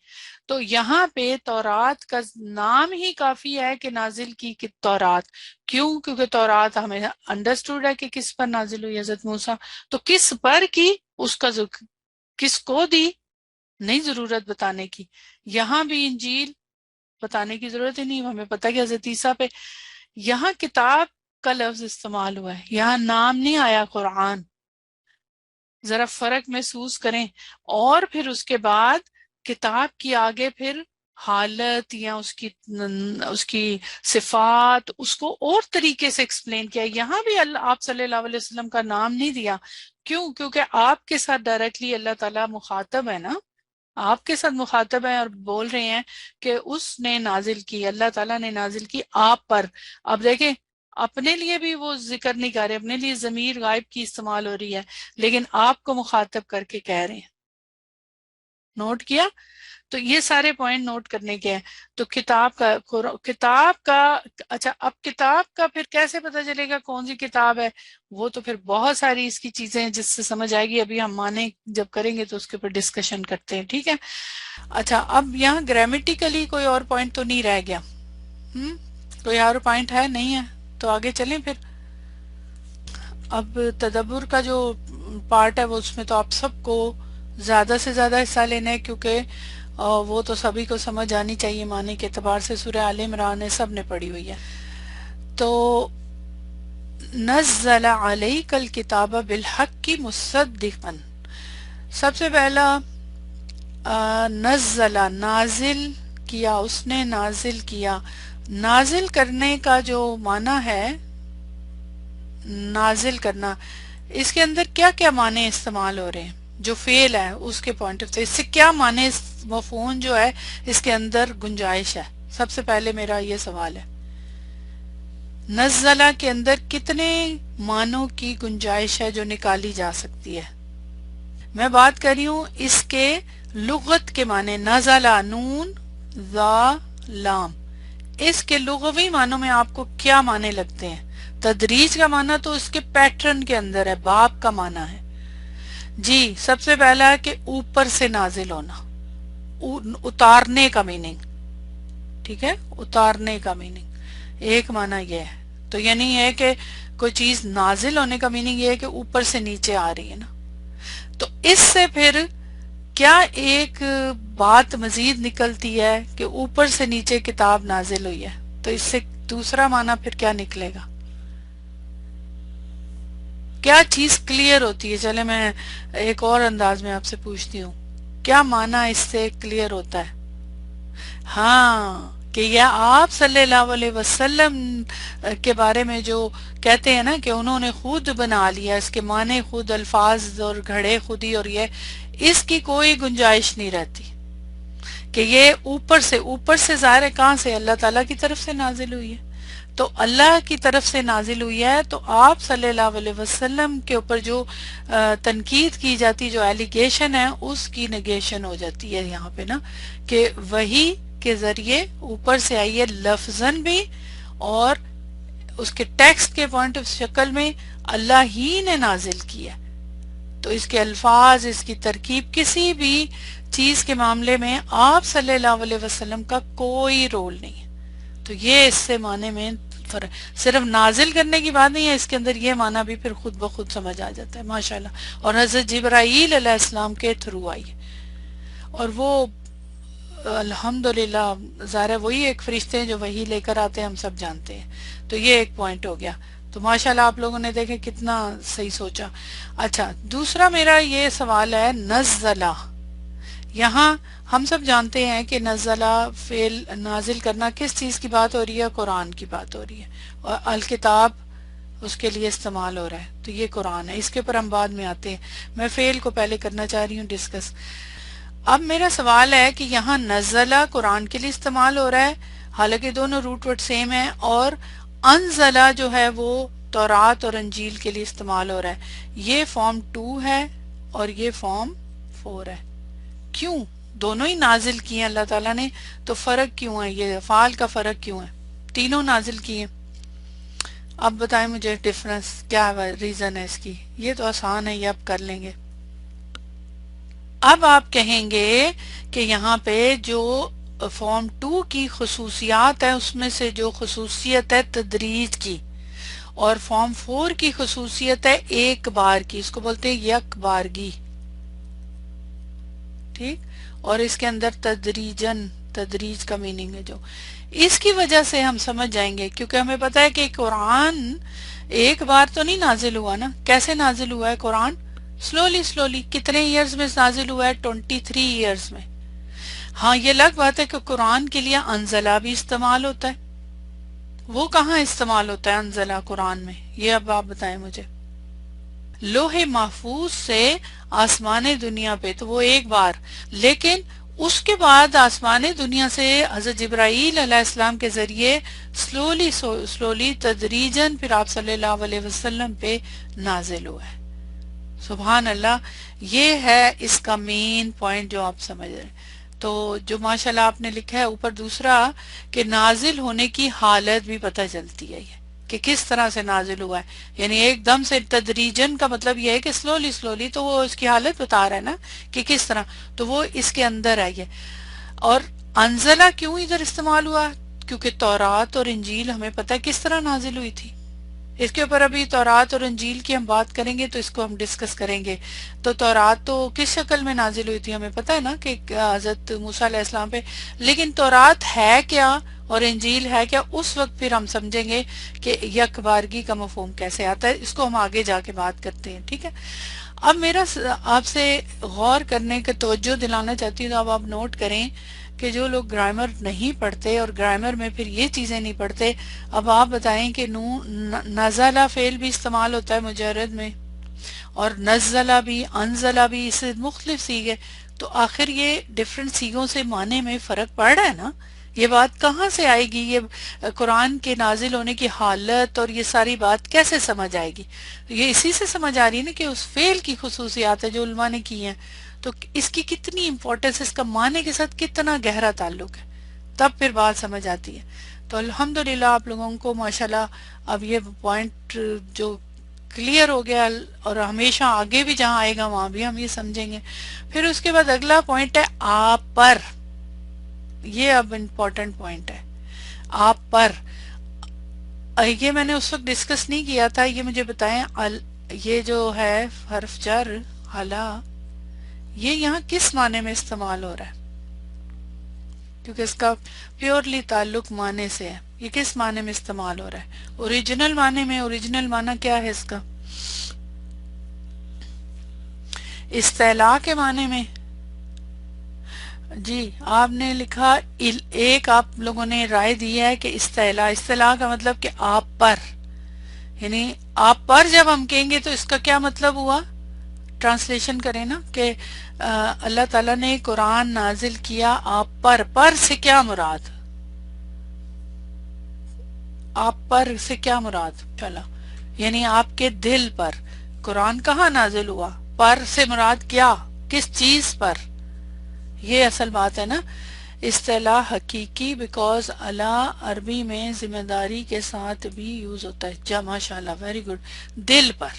تو یہاں پہ تورات کا نام ہی کافی ہے کہ نازل کی تورات، کیوں؟ کیونکہ تورات ہمیں انڈرسٹوڈ ہے کہ کس پر نازل ہوئی، حضرت موسیٰ، تو کس پر کی اس کا ذکر، کس کو دی، نہیں ضرورت بتانے کی، یہاں بھی انجیل بتانے کی ضرورت ہی نہیں، ہمیں پتہ ہے کہ حضرت عیسیٰ پہ، یہاں کتاب کا لفظ استعمال ہوا ہے، یہاں نام نہیں آیا قرآن، ذرا فرق محسوس کریں، اور پھر اس کے بعد کتاب کی آگے پھر حالت یا اس کی صفات اس کو اور طریقے سے ایکسپلین کیا، یہاں بھی آپ صلی اللہ علیہ وسلم کا نام نہیں دیا، کیوں؟ کیونکہ آپ کے ساتھ ڈائریکٹلی اللہ تعالیٰ مخاطب ہے نا، آپ کے ساتھ مخاطب ہے اور بول رہے ہیں کہ اس نے نازل کی، اللہ تعالیٰ نے نازل کی آپ پر، اب دیکھیں اپنے لیے بھی وہ ذکر نہیں کر رہے، اپنے لیے ضمیر غائب کی استعمال ہو رہی ہے، لیکن آپ کو مخاطب کر کے کہہ رہے ہیں، نوٹ کیا؟ تو یہ سارے پوائنٹ نوٹ کرنے کے ہیں، تو کتاب کا اچھا، اب کتاب کا پھر کیسے پتہ چلے گا کون سی کتاب ہے؟ وہ تو پھر بہت ساری اس کی چیزیں ہیں جس سے سمجھ آئے گی، ابھی ہم معنی جب کریں گے تو اس کے اوپر ڈسکشن کرتے ہیں، ٹھیک ہے؟ اچھا اب یہاں گرامیٹیکلی کوئی اور پوائنٹ تو نہیں رہ گیا؟ کوئی اور پوائنٹ ہے؟ نہیں ہے تو آگے چلیں پھر، اب تدبر کا جو پارٹ ہے وہ اس میں تو آپ سب کو زیادہ سے زیادہ حصہ لینا ہے، کیونکہ وہ تو سبھی کو سمجھ آنی چاہیے معنی کے اعتبار سے، سورہ آل عمران سب نے پڑھی ہوئی ہے، تو نزل علیک الکتاب بالحق مصدقا، سب سے پہلا نزل نازل کیا، اس نے نازل کیا، نازل کرنے کا جو معنی ہے، نازل کرنا، اس کے اندر کیا کیا معنی استعمال ہو رہے ہیں؟ جو فعل ہے اس کے پوائنٹ آف، اس سے کیا معنی، مفہوم جو ہے اس کے اندر گنجائش ہے؟ سب سے پہلے میرا یہ سوال ہے، نزلہ کے اندر کتنے معنوں کی گنجائش ہے جو نکالی جا سکتی ہے؟ میں بات کر رہی ہوں اس کے لغت کے معنی، نزلہ نون ذا لام، اس کے لغوی معنوں میں آپ کو کیا معنی لگتے ہیں؟ تدریج کا معنی تو اس کے پیٹرن کے اندر ہے، باب کا معنی ہے جی۔ سب سے پہلا ہے کہ اوپر سے نازل ہونا، اتارنے کا میننگ، ٹھیک ہے، اتارنے کا میننگ ایک معنی یہ ہے۔ تو یعنی یہ ہے کہ کوئی چیز نازل ہونے کا میننگ یہ ہے کہ اوپر سے نیچے آ رہی ہے نا۔ تو اس سے پھر کیا ایک بات مزید نکلتی ہے کہ اوپر سے نیچے کتاب نازل ہوئی ہے، تو اس سے دوسرا معنی پھر کیا نکلے گا؟ کیا چیز کلیئر ہوتی ہے؟ چلے میں ایک اور انداز میں آپ سے پوچھتی ہوں، کیا معنی اس سے کلیئر ہوتا ہے؟ ہاں، کہ یہ آپ صلی اللہ علیہ وسلم کے بارے میں جو کہتے ہیں نا کہ انہوں نے خود بنا لیا، اس کے معنی خود، الفاظ اور گھڑے خود ہی، اور یہ اس کی کوئی گنجائش نہیں رہتی کہ یہ اوپر سے ظاہر ہے کہاں سے؟ اللہ تعالیٰ کی طرف سے نازل ہوئی ہے۔ تو اللہ کی طرف سے نازل ہوئی ہے تو آپ صلی اللہ علیہ وسلم کے اوپر جو تنقید کی جاتی، جو ایلیگیشن ہے، اس کی نگیشن ہو جاتی ہے یہاں پہ نا، کہ وہی کے ذریعے اوپر سے آئی ہے لفظاً بھی، اور اس کے ٹیکسٹ کے پوائنٹ آف شکل میں اللہ ہی نے نازل کیا۔ تو اس کے الفاظ، اس کی ترکیب، کسی بھی چیز کے معاملے میں آپ صلی اللہ علیہ وسلم کا کوئی رول نہیں ہے۔ تو یہ اس سے معنی میں فرق، صرف نازل کرنے کی بات نہیں ہے، اس کے اندر یہ معنی بھی پھر خود بخود سمجھ آ جاتا ہے ماشاءاللہ، اور حضرت جبرائیل علیہ السلام کے تھرو آئی ہے، اور وہ الحمدللہ ظاہر ہے وہی ایک فرشتے ہیں جو وہی لے کر آتے ہیں، ہم سب جانتے ہیں۔ تو یہ ایک پوائنٹ ہو گیا۔ تو ماشاءاللہ آپ لوگوں نے دیکھے کتنا صحیح سوچا۔ اچھا، دوسرا میرا یہ سوال ہے، نزلہ، یہاں ہم سب جانتے ہیں کہ نزلہ فعل نازل کرنا کس چیز کی بات ہو رہی ہے؟ قرآن کی بات ہو رہی ہے، اور الکتاب اس کے لیے استعمال ہو رہا ہے، تو یہ قرآن ہے، اس کے اوپر ہم بعد میں آتے ہیں، میں فعل کو پہلے کرنا چاہ رہی ہوں ڈسکس۔ اب میرا سوال ہے کہ یہاں نزلہ قرآن کے لیے استعمال ہو رہا ہے، حالانکہ دونوں روٹ ورڈ سیم ہے، اور انزلہ جو ہے وہ تورات اور انجیل کے لیے استعمال ہو رہا ہے۔ یہ فارم 2 ہے اور یہ فارم 4 ہے۔ کیوں؟ دونوں ہی نازل کیے ہیں اللہ تعالیٰ نے، تو فرق کیوں ہے؟ یہ افعال کا فرق کیوں ہے؟ تینوں نازل کیے، اب بتائیں مجھے ڈفرنس کیا ریزن ہے اس کی؟ یہ تو آسان ہے، یہ اب کر لیں گے۔ اب آپ کہیں گے کہ یہاں پہ جو فارم 2 کی خصوصیات ہے، اس میں سے جو خصوصیت ہے تدریج کی، اور فارم 4 کی خصوصیت ہے ایک بار کی، اس کو بولتے ہیں یک بارگی، ٹھیک، اور اس کے اندر تدریجن، تدریج کا میننگ ہے جو، اس کی وجہ سے ہم سمجھ جائیں گے، کیونکہ ہمیں پتا ہے کہ قرآن ایک بار تو نہیں نازل ہوا نا۔ کیسے نازل ہوا ہے قرآن؟ سلولی، کتنے ایئرز میں نازل ہوا ہے؟ 23 ایئرز میں۔ ہاں، یہ الگ بات ہے کہ قرآن کے لیے انزلہ بھی استعمال ہوتا ہے، وہ کہاں استعمال ہوتا ہے انزلہ قرآن میں؟ یہ اب آپ بتائیں مجھے۔ لوح محفوظ سے آسمان دنیا پہ تو وہ ایک بار، لیکن اس کے بعد آسمان دنیا سے حضرت جبرائیل علیہ السلام کے ذریعے سلولی تدریجن پھر آپ صلی اللہ علیہ وسلم پہ نازل ہوا ہے۔ سبحان اللہ، یہ ہے اس کا مین پوائنٹ جو آپ سمجھ رہے ہیں۔ تو جو ماشاءاللہ آپ نے لکھا ہے اوپر دوسرا، کہ نازل ہونے کی حالت بھی پتہ چلتی ہے، یہ کہ کس طرح سے نازل ہوا ہے، یعنی ایک دم سے تدریجن کا مطلب یہ ہے کہ سلولی، تو وہ اس کی حالت بتا رہا ہے نا کہ کس طرح، تو وہ اس کے اندر ہے یہ۔ اور انزلہ کیوں ادھر استعمال ہوا؟ کیونکہ تورات اور انجیل ہمیں پتہ ہے کس طرح نازل ہوئی تھی، اس کے اوپر ابھی تورات اور انجیل کی ہم بات کریں گے تو اس کو ہم ڈسکس کریں گے۔ تو تورات تو کس شکل میں نازل ہوئی تھی ہمیں پتہ ہے نا کہ حضرت موسیٰ علیہ السلام پہ، لیکن تورات ہے کیا اور انجیل ہے کیا، اس وقت پھر ہم سمجھیں گے کہ یک بارگی کا مفہوم کیسے آتا ہے، اس کو ہم آگے جا کے بات کرتے ہیں، ٹھیک ہے۔ اب میرا آپ سے غور کرنے کا توجہ دلانا چاہتی ہوں، تو اب آپ نوٹ کریں کہ جو لوگ گرامر نہیں پڑھتے اور گرامر میں پھر یہ چیزیں نہیں پڑھتے، اب آپ بتائیں کہ نزلہ فعل بھی استعمال ہوتا ہے مجرد میں، اور نزلہ بھی، انزلہ بھی، اس سے مختلف سیغے، تو آخر یہ ڈفرنٹ سیغوں سے معنی میں فرق پڑ رہا ہے نا، یہ بات کہاں سے آئے گی؟ یہ قرآن کے نازل ہونے کی حالت اور یہ ساری بات کیسے سمجھ آئے گی؟ یہ اسی سے سمجھ آ رہی ہے نا کہ اس فعل کی خصوصیات ہے جو علماء نے کی ہیں، تو اس کی کتنی امپورٹنس، اس کا معنی کے ساتھ کتنا گہرا تعلق ہے، تب پھر بات سمجھ آتی ہے۔ تو الحمدللہ آپ لوگوں کو ماشاءاللہ اب یہ پوائنٹ جو کلیئر ہو گیا، اور ہمیشہ آگے بھی جہاں آئے گا وہاں بھی ہم یہ سمجھیں گے۔ پھر اس کے بعد اگلا پوائنٹ ہے آپ پر، یہ اب امپورٹنٹ پوائنٹ ہے، آپ پر۔ یہ میں نے اس وقت ڈسکس نہیں کیا تھا، یہ مجھے بتائیں یہ جو ہے حرف جر علی، یہ یہاں کس معنی میں استعمال ہو رہا ہے؟ کیونکہ اس کا پیورلی تعلق معنی سے ہے، یہ کس معنی میں استعمال ہو رہا ہے؟ اوریجنل معنی میں۔ اوریجنل معنی کیا ہے اس کا؟ استعلاء کے معنی میں۔ جی آپ نے لکھا ایک، آپ لوگوں نے رائے دی ہے کہ استعلاء، استعلاء کا مطلب کہ آپ پر، یعنی آپ پر جب ہم کہیں گے تو اس کا کیا مطلب ہوا؟ ٹرانسلیشن کریں نا کہ اللہ تعالیٰ نے قرآن نازل کیا آپ پر سے کیا مراد؟ آپ پر سے کیا مراد؟ چلا یعنی آپ کے دل پر۔ قرآن کہاں نازل ہوا؟ پر سے مراد کیا؟ کس چیز پر؟ یہ اصل بات ہے نا۔ اصطلاح حقیقی، بیکاز اللہ عربی میں ذمہ داری کے ساتھ بھی یوز ہوتا ہے۔ جا ماشاءاللہ، ویری گڈ۔ دل پر،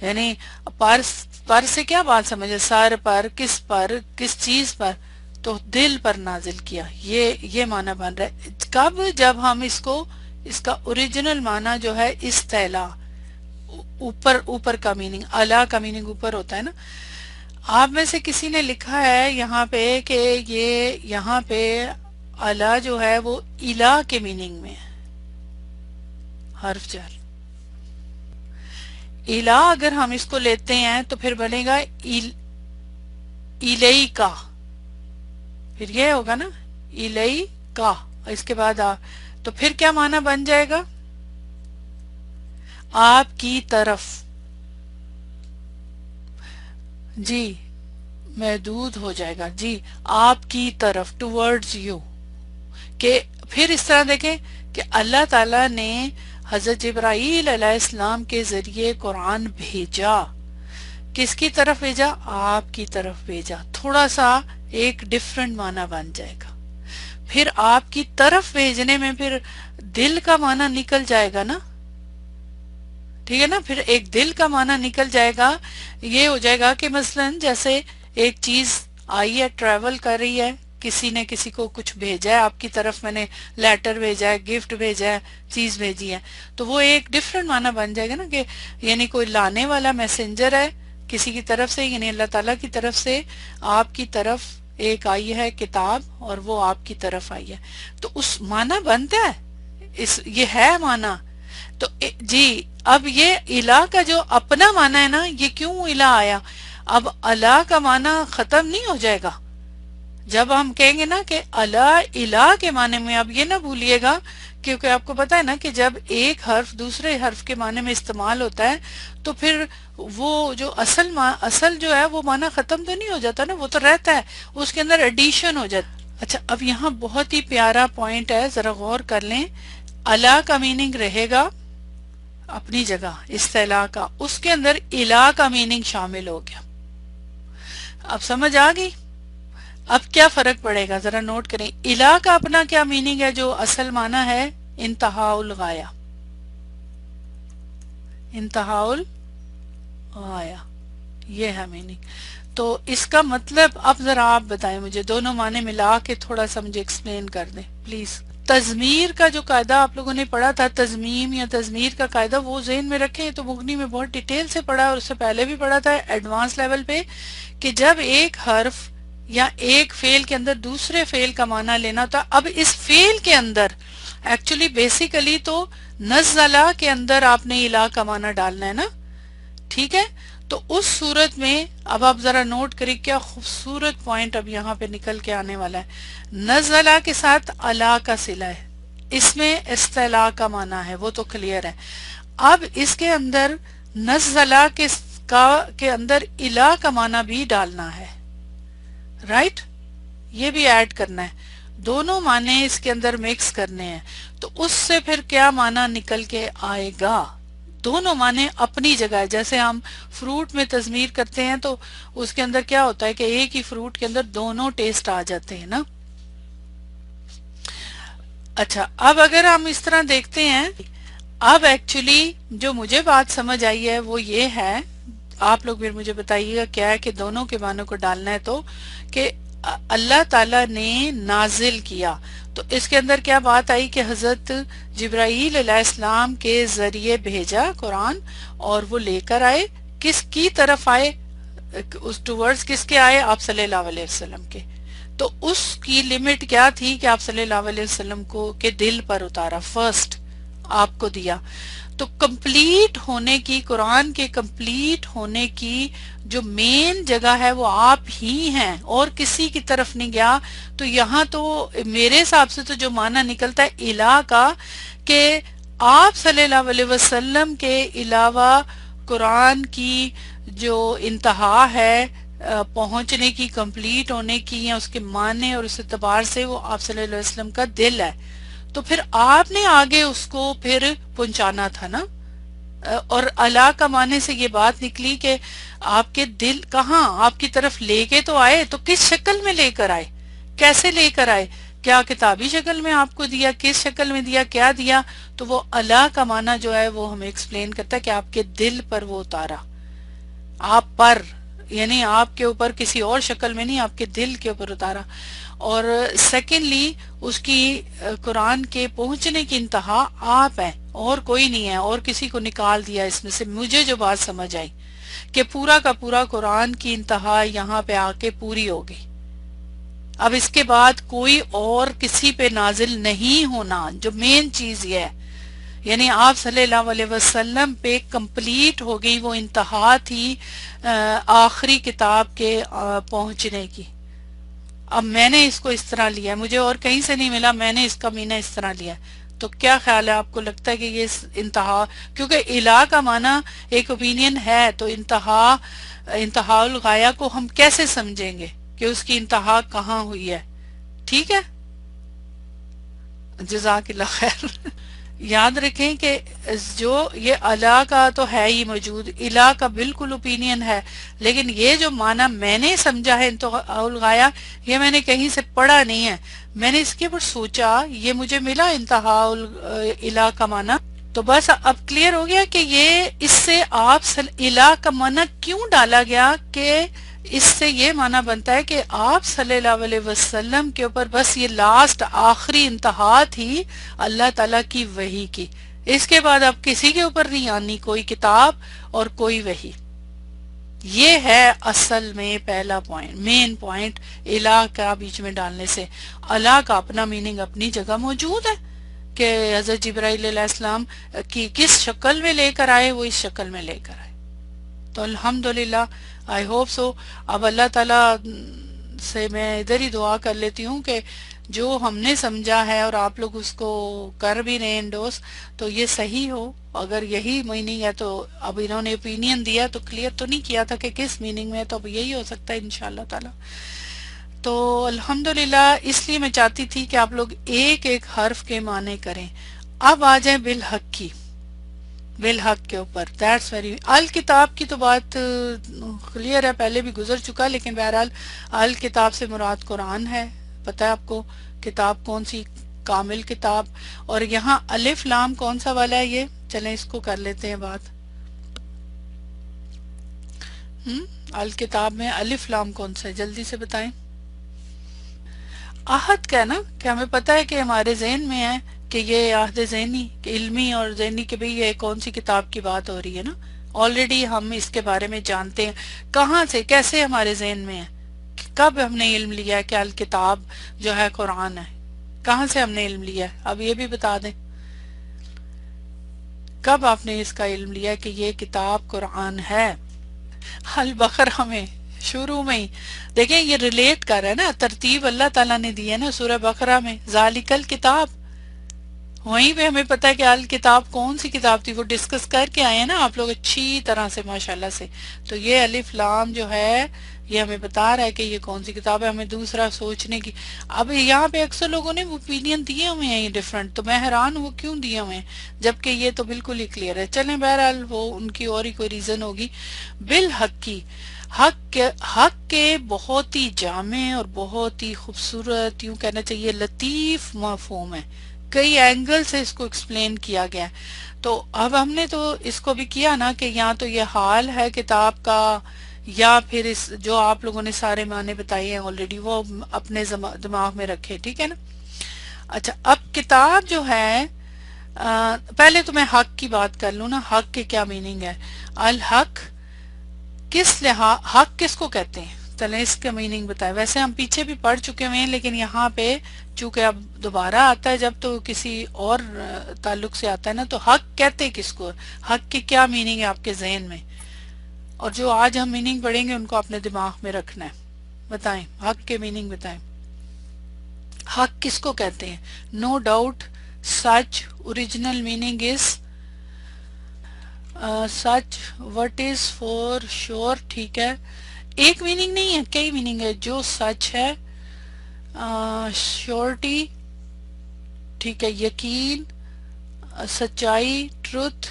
یعنی پر سے کیا بات سمجھے؟ سر پر، کس چیز پر؟ تو دل پر نازل کیا، یہ معنی بن رہا ہے۔ کب؟ جب ہم اس کا اوریجنل معنی جو ہے استعلاء، اوپر کا میننگ، اعلیٰ کا میننگ اوپر ہوتا ہے نا۔ آپ میں سے کسی نے لکھا ہے یہاں پہ کہ یہ یہاں پہ اعلیٰ جو ہے وہ الہ کے میننگ میں ہے، حرف جر الہ۔ اگر ہم اس کو لیتے ہیں تو پھر بنے گا الی کا، پھر یہ ہوگا نا الی کا، اس کے بعد تو پھر کیا معنی بن جائے گا؟ آپ کی طرف۔ جی محدود ہو جائے گا، جی آپ کی طرف، ٹورڈز یو۔ کہ پھر اس طرح دیکھیں کہ اللہ تعالیٰ نے حضرت جبرائیل علیہ السلام کے ذریعے قرآن بھیجا، کس کی طرف بھیجا؟ آپ کی طرف بھیجا۔ تھوڑا سا ایک ڈیفرنٹ معنی بن جائے گا۔ پھر آپ کی طرف بھیجنے میں پھر دل کا معنی نکل جائے گا نا، ٹھیک ہے نا؟ پھر ایک دل کا معنی نکل جائے گا۔ یہ ہو جائے گا کہ مثلا جیسے ایک چیز آئی ہے، ٹریول کر رہی ہے، کسی نے کسی کو کچھ بھیجا ہے آپ کی طرف، میں نے لیٹر بھیجا ہے، گفٹ بھیجا ہے، چیز بھیجی ہے، تو وہ ایک ڈیفرنٹ معنی بن جائے گا نا، کہ یعنی کوئی لانے والا میسنجر ہے کسی کی طرف سے، یعنی اللہ تعالیٰ کی طرف سے آپ کی طرف ایک آئی ہے کتاب، اور وہ آپ کی طرف آئی ہے، تو اس معنی بنتا ہے، یہ ہے معنی۔ تو جی اب یہ الہ کا جو اپنا معنی ہے نا، یہ کیوں الہ آیا؟ اب الہ کا معنی ختم نہیں ہو جائے گا جب ہم کہیں گے نا کہ الہ کے معنی میں۔ اب یہ نہ بھولیے گا، کیونکہ آپ کو پتا ہے نا کہ جب ایک حرف دوسرے حرف کے معنی میں استعمال ہوتا ہے تو پھر وہ جو اصل جو ہے وہ معنی ختم تو نہیں ہو جاتا نا، وہ تو رہتا ہے، اس کے اندر ایڈیشن ہو جاتا۔ اچھا اب یہاں بہت ہی پیارا پوائنٹ ہے، ذرا غور کر لیں۔ الہ کا میننگ رہے گا اپنی جگہ استعلاء کا، اس کے اندر الہ کا میننگ شامل ہو گیا۔ اب سمجھ آ گئی؟ اب کیا فرق پڑے گا ذرا نوٹ کریں۔ الہ کا اپنا کیا میننگ ہے جو اصل معنی ہے؟ انتہا الغایہ، انتہا الغایہ، یہ ہے میننگ۔ تو اس کا مطلب اب ذرا آپ بتائیں مجھے، دونوں معنی ملا کے تھوڑا سا مجھے ایکسپلین کر دیں پلیز۔ تضمیر کا جو قاعدہ آپ لوگوں نے پڑھا تھا، تضمیم یا تضمیر کا قاعدہ، وہ ذہن میں رکھیں، تو مغنی میں بہت ڈیٹیل سے پڑھا، اور اس سے پہلے بھی پڑھا تھا ایڈوانس لیول پہ، کہ جب ایک حرف یا ایک فعل کے اندر دوسرے فعل کا معنی لینا ہوتا، اب اس فعل کے اندر ایکچولی بیسیکلی تو نزلہ کے اندر آپ نے الہ کا معنی ڈالنا ہے نا، ٹھیک ہے؟ تو اس صورت میں اب آپ ذرا نوٹ کریں، کیا خوبصورت پوائنٹ اب یہاں پہ نکل کے آنے والا ہے۔ نزلہ کے ساتھ الہ کا صلہ ہے، اس میں استعلاء کا معنی ہے، وہ تو کلیئر ہے۔ اب اس کے اندر نزلہ کے اندر الہ کا معنی بھی ڈالنا ہے، رائٹ؟ یہ بھی ایڈ کرنا ہے۔ دونوں معنی اس کے اندر مکس کرنے ہیں، تو اس سے پھر کیا معنی نکل کے آئے گا؟ دونوں معنی اپنی جگہ ہے. جیسے ہم فروٹ میں تضمیر کرتے ہیں تو اس کے اندر کیا ہوتا ہے کہ ایک ہی فروٹ کے اندر دونوں ٹیسٹ آ جاتے ہیں نا. اچھا، اب اگر ہم اس طرح دیکھتے ہیں، اب ایکچولی جو مجھے بات سمجھ آئی ہے وہ یہ ہے، آپ لوگ پھر مجھے بتائیے گا کیا ہے کہ دونوں کے معنوں کو ڈالنا ہے، تو کہ اللہ تعالیٰ نے نازل کیا، تو اس کے اندر کیا بات آئی کہ حضرت جبرائیل علیہ السلام کے ذریعے بھیجا قرآن، اور وہ لے کر آئے، کس کی طرف آئے، اس ٹورڈز کس کے آئے؟ آپ صلی اللہ علیہ وسلم کے. تو اس کی لمٹ کیا تھی کہ آپ صلی اللہ علیہ وسلم کو کے دل پر اتارا، فرسٹ آپ کو دیا. تو کمپلیٹ ہونے کی، قرآن کے کمپلیٹ ہونے کی جو مین جگہ ہے وہ آپ ہی ہیں، اور کسی کی طرف نہیں گیا. تو یہاں تو میرے حساب سے تو جو معنی نکلتا ہے الہ کا، کہ آپ صلی اللہ علیہ وسلم کے علاوہ قرآن کی جو انتہا ہے پہنچنے کی، کمپلیٹ ہونے کی، یا اس کے معنی اور اس اعتبار سے وہ آپ صلی اللہ علیہ وسلم کا دل ہے. تو پھر آپ نے آگے اس کو پھر پہنچانا تھا نا. اور اللہ کا معنی سے یہ بات نکلی کہ آپ کے دل کہاں آپ کی طرف لے کے تو آئے، تو کس شکل میں لے کر آئے، کیسے لے کر آئے، کیا کتابی شکل میں آپ کو دیا، کس شکل میں دیا، کیا دیا؟ تو وہ اللہ کا معنی جو ہے وہ ہمیں ایکسپلین کرتا ہے کہ آپ کے دل پر وہ اتارا، آپ پر، یعنی آپ کے اوپر کسی اور شکل میں نہیں، آپ کے دل کے اوپر اتارا. اور سیکنڈلی اس کی قرآن کے پہنچنے کی انتہا آپ ہیں، اور کوئی نہیں ہے، اور کسی کو نکال دیا اس میں سے. مجھے جو بات سمجھ آئی کہ پورا کا پورا قرآن کی انتہا یہاں پہ آ کے پوری ہو گئی. اب اس کے بعد کوئی اور کسی پہ نازل نہیں ہونا، جو مین چیز یہ ہے، یعنی آپ صلی اللہ علیہ وسلم پہ کمپلیٹ ہو گئی وہ انتہا تھی آخری کتاب کے پہنچنے کی. اب میں نے اس کو اس طرح لیا، مجھے اور کہیں سے نہیں ملا، میں نے اس کا معنی اس طرح لیا. تو کیا خیال ہے، آپ کو لگتا ہے کہ یہ انتہا، کیونکہ الہ کا معنی ایک اوپینین ہے، تو انتہا الغایہ کو ہم کیسے سمجھیں گے کہ اس کی انتہا کہاں ہوئی ہے؟ ٹھیک ہے، جزاک اللہ خیر. یاد رکھیں کہ جو یہ الہ کا تو ہے ہی موجود، الہ کا بالکل اوپینین ہے، لیکن یہ جو معنی میں نے سمجھا ہے انتہا الغایہ، یہ میں نے کہیں سے پڑھا نہیں ہے، میں نے اس کے اوپر سوچا، یہ مجھے ملا انتہا الہ کا معنی. تو بس اب کلیئر ہو گیا کہ یہ اس سے آپ الہ کا معنی کیوں ڈالا گیا، کہ اس سے یہ معنی بنتا ہے کہ آپ صلی اللہ علیہ وسلم کے اوپر بس یہ لاسٹ آخری انتہا تھی اللہ تعالیٰ کی وحی کی. اس کے بعد اب کسی کے اوپر نہیں آنی کوئی کتاب اور کوئی وحی. یہ ہے اصل میں پہلا پوائنٹ، مین پوائنٹ الہ کا بیچ میں ڈالنے سے. الہ کا اپنا میننگ اپنی جگہ موجود ہے کہ حضرت جبرائیل علیہ السلام کی کس شکل میں لے کر آئے، وہ اس شکل میں لے کر آئے. تو الحمدللہ، آئی ہوپ سو. اب اللہ تعالیٰ سے میں ادھر ہی دعا کر لیتی ہوں کہ جو ہم نے سمجھا ہے اور آپ لوگ اس کو کر بھی رہے انڈوس، تو یہ صحیح ہو. اگر یہی میننگ ہے تو اب انہوں نے اوپینین دیا تو کلیئر تو نہیں کیا تھا کہ کس میننگ میں ہے، تو اب یہی ہو سکتا ہے انشاءاللہ تعالیٰ. تو الحمدللہ اس لیے میں چاہتی تھی کہ آپ لوگ ایک ایک حرف کے معنی کریں. اب آ جائیں بالحق کی، بالحق کے اوپر. دیٹس ویری، الکتاب کی تو بات کلیئر ہے، پہلے بھی گزر چکا، لیکن بہرحال الکتاب سے مراد قرآن ہے. پتہ ہے آپ کو کتاب کون سی؟ کامل کتاب. اور یہاں الف لام کون سا والا ہے؟ یہ چلیں اس کو کر لیتے ہیں بات. الکتاب میں الف لام کون سا ہے؟ جلدی سے بتائیں. عہد کا ہے نا، کہ ہمیں پتہ ہے کہ ہمارے ذہن میں ہے کہ یہ عہد ذہنی، کہ علمی اور ذہنی، کہ بھئی یہ کون سی کتاب کی بات ہو رہی ہے نا. آلریڈی ہم اس کے بارے میں جانتے ہیں. کہاں سے، کیسے ہمارے ذہن میں ہے؟ کب ہم نے علم لیا ہے کہ الکتاب جو ہے قرآن ہے؟ کہاں سے ہم نے علم لیا ہے؟ اب یہ بھی بتا دیں، کب آپ نے اس کا علم لیا کہ یہ کتاب قرآن ہے؟ البقرہ میں شروع میں ہی دیکھیں، یہ ریلیٹ کر رہا ہے نا، ترتیب اللہ تعالیٰ نے دی ہے نا سورہ بقرہ میں، ذالک الکتاب. وہیں پہ ہمیں پتہ ہے کہ الکتاب کون سی کتاب تھی، وہ ڈسکس کر کے آئے ہیں نا آپ لوگ اچھی طرح سے ماشاءاللہ سے. تو یہ الف لام جو ہے یہ ہمیں بتا رہا ہے کہ یہ کون سی کتاب ہے، ہمیں دوسرا سوچنے کی. اب یہاں پہ اکثر لوگوں نے اوپینین دیے ہوئے ہیں یہ ڈفرنٹ، تو میں حیران ہوں وہ کیوں دیے ہوئے ہیں جبکہ یہ تو بالکل ہی کلیئر ہے. چلیں بہرحال وہ ان کی اور ہی کوئی ریزن ہوگی. بالحق کی، حق کے بہت ہی جامع اور بہت ہی خوبصورت، یوں کہنا چاہیے لطیف مفہوم ہے. کئی اینگل سے اس کو ایکسپلین کیا گیا. تو اب ہم نے تو اس کو بھی کیا نا کہ یا تو یہ حال ہے کتاب کا، یا پھر اس جو آپ لوگوں نے سارے معنی بتائے ہیں آلریڈی وہ اپنے دماغ میں رکھے، ٹھیک ہے نا. اچھا اب کتاب جو ہے، پہلے تو میں حق کی بات کر لوں نا. حق کے کیا میننگ ہے؟ الحق کس لحاظ، حق کس کو کہتے ہیں؟ چلیں اس کا میننگ بتائیں. ویسے ہم پیچھے بھی پڑھ چکے ہوئے ہیں لیکن یہاں پہ چونکہ اب دوبارہ آتا ہے جب تو کسی اور تعلق سے آتا ہے نا، تو حق کہتے کس کو؟ حق کی کیا میننگ ہے آپ کے ذہن میں؟ اور جو آج ہم میننگ پڑھیں گے ان کو اپنے دماغ میں رکھنا ہے. بتائیں حق کے میننگ بتائیں. حق کس کو کہتے ہیں؟ No doubt such original meaning is such what is for sure. ٹھیک ہے، ایک میننگ نہیں ہے، کئی میننگ ہے. جو سچ ہے، شیورٹی، ٹھیک ہے، یقین، سچائی، ٹروتھ،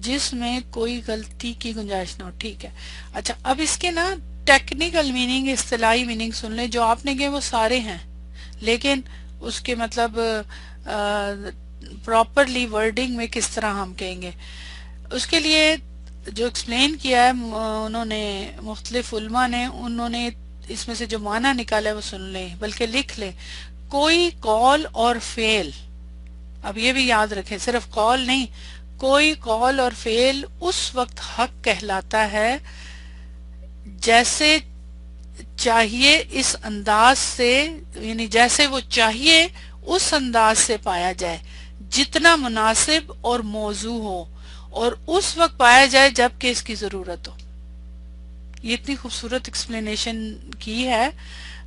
جس میں کوئی غلطی کی گنجائش نہ ہو. ٹھیک ہے. اچھا اب اس کے نا ٹیکنیکل میننگ، اصطلاحی میننگ سن لیں. جو آپ نے کہے وہ سارے ہیں لیکن اس کے مطلب پراپرلی ورڈنگ میں کس طرح ہم کہیں گے، اس کے لیے جو ایکسپلین کیا ہے انہوں نے مختلف علماء نے، انہوں نے اس میں سے جو معنی نکالا ہے وہ سن لیں بلکہ لکھ لیں. کوئی قول اور فعل، اب یہ بھی یاد رکھیں صرف قول نہیں، کوئی قول اور فعل اس وقت حق کہلاتا ہے جیسے چاہیے اس انداز سے، یعنی جیسے وہ چاہیے اس انداز سے پایا جائے، جتنا مناسب اور موضوع ہو، اور اس وقت پایا جائے جب کہ اس کی ضرورت ہو. یہ اتنی خوبصورت ایکسپلینیشن کی ہے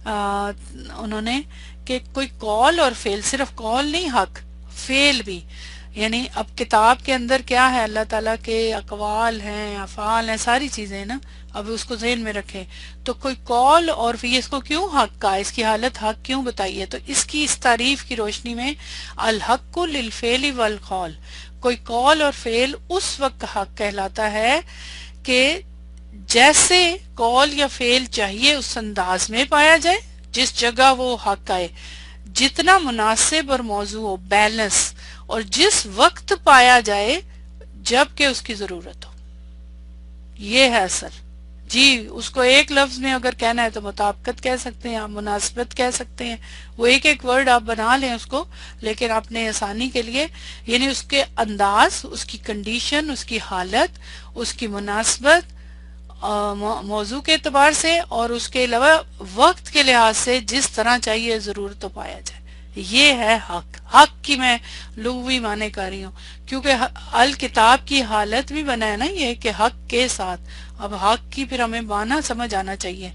انہوں نے کہ کوئی قول اور فعل، صرف قول نہیں حق، فعل بھی. یعنی اب کتاب کے اندر کیا ہے، اللہ تعالیٰ کے اقوال ہیں، افعال ہیں، ساری چیزیں نا. اب اس کو ذہن میں رکھیں تو کوئی قول اور فعل، اس کو کیوں حق کا، اس کی حالت حق کیوں بتائیے؟ تو اس کی اس تعریف کی روشنی میں الحق للفعل والقول، کوئی قول اور فعل اس وقت حق کہلاتا ہے کہ جیسے قول یا فعل چاہیے اس انداز میں پایا جائے جس جگہ وہ حق آئے، جتنا مناسب اور موضوع ہو، بیلنس، اور جس وقت پایا جائے جب کہ اس کی ضرورت ہو. یہ ہے اصل. جی اس کو ایک لفظ میں اگر کہنا ہے تو مطابقت کہہ سکتے ہیں، آپ مناسبت کہہ سکتے ہیں. وہ ایک ایک ورڈ آپ بنا لیں اس کو، لیکن اپنے آسانی کے لیے یعنی اس کے انداز، اس کی کنڈیشن، اس کی حالت، اس کی مناسبت موضوع کے اعتبار سے، اور اس کے علاوہ وقت کے لحاظ سے جس طرح چاہیے ضرورت تو پایا جائے. یہ ہے حق. حق کی میں لغوی معنی کر رہی ہوں کیونکہ الکتاب کی حالت بھی بنا ہے نا یہ کہ حق کے ساتھ. اب حق کی پھر ہمیں معنی سمجھ آنا چاہیے.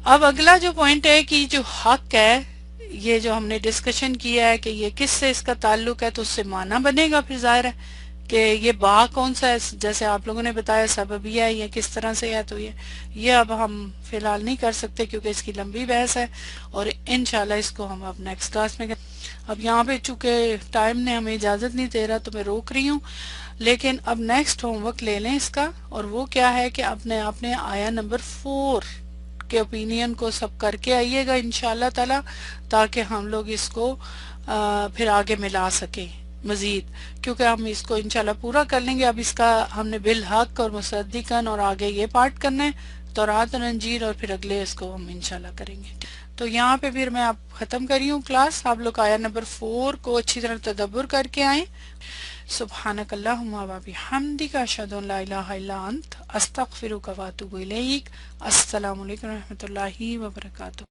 اب اگلا جو پوائنٹ ہے کہ جو حق ہے، یہ جو ہم نے ڈسکشن کیا ہے کہ یہ کس سے اس کا تعلق ہے، تو اس سے معنی بنے گا. پھر ظاہر ہے کہ یہ با کون سا ہے، جیسے آپ لوگوں نے بتایا سببیہ ہے، یہ کس طرح سے ہے. تو یہ اب ہم فی الحال نہیں کر سکتے کیونکہ اس کی لمبی بحث ہے، اور انشاءاللہ اس کو ہم اب نیکسٹ کلاس میں اب یہاں پہ چونکہ ٹائم نے ہمیں اجازت نہیں دے رہا تو میں روک رہی ہوں. لیکن اب نیکسٹ ہوم ورک لے لیں اس کا، اور وہ کیا ہے کہ آپ نے آیا نمبر 4 کے اوپینین کو سب کر کے آئیے گا انشاءاللہ تعالی، تاکہ ہم لوگ اس کو پھر آگے ملا سکیں مزید، کیونکہ ہم اس کو انشاءاللہ پورا کر لیں گے. اب اس کا ہم نے بالحق اور مصدقاً اور آگے یہ پارٹ کرنا ہے، تورات اور انجیل، اور پھر اگلے اس کو ہم انشاءاللہ کریں گے. تو یہاں پہ پھر میں آپ ختم کری ہوں کلاس. آپ لوگ آیا نمبر 4 کو اچھی طرح تدبر کر کے آئیں. سبحانک اللہم و بحمدک، اشہد ان لا الہ الا انت، استغفرک و اتوب الیک. السلام علیکم و رحمۃ اللہ وبرکاتہ.